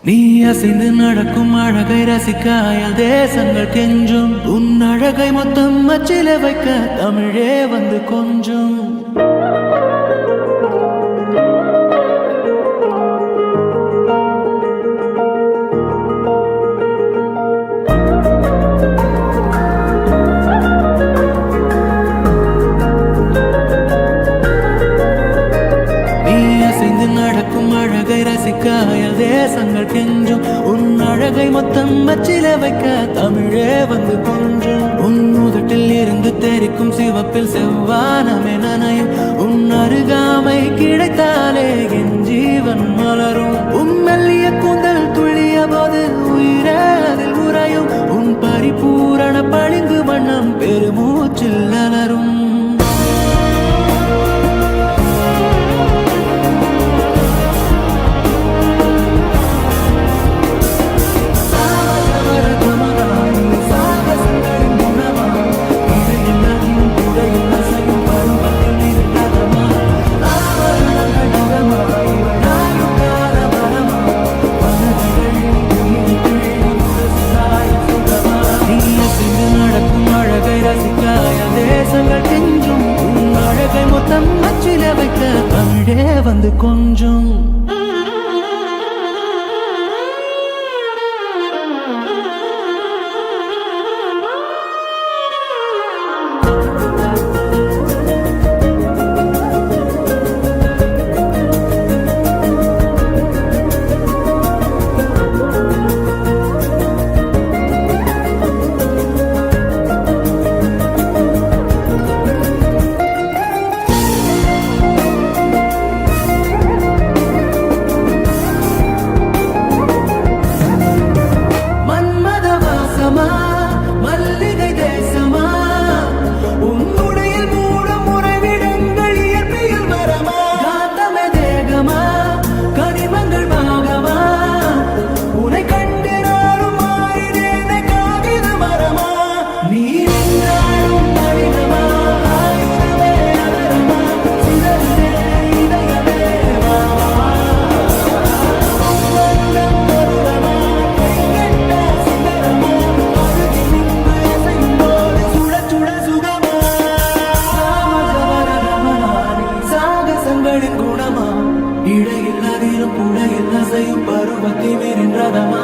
நீ அசைந்து நடக்கும் அழகை ரசிக்க அயல் தேசங்கள் கெஞ்சும் உன் அழகை மொத்தம் அச்சில வைக்க தமிழே வந்து கொஞ்சம் அழகை ரசிக்க அயல் தேசங்கள் கெஞ்சும் உன் அழகை மொத்தம் அச்சில வைக்க தமிழே வந்து கொஞ்சம் உன் உதட்டில் இருந்து தெரிக்கும் சிவப்பில் செவ்வானமே நனையும் உன் அருகாமை கிடைத்தாலே என் ஜீவன் மலரும் உன் மெல்லிய கூந்தல் துள்ளிய போது உயிரே அதில் உறையும் உன் பரிபூரண பளிங்கு வண்ணம் பெருமூச்சில் அலரும் தமிழே வந்து கொஞ்சம் பருவத்தை மீறின்றதமா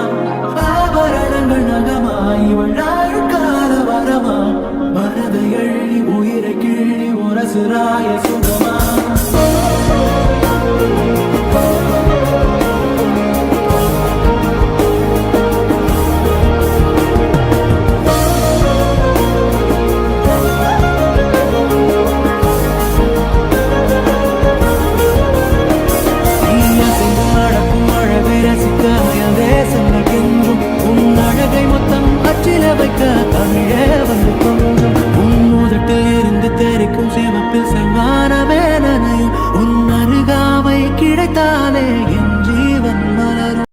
ஆபரணங்கள் நகமா இவள் கால வரமா மனதை எள்ளி உயிரை கிள்ளி உரசுராய சுகமா தமிழே வந்து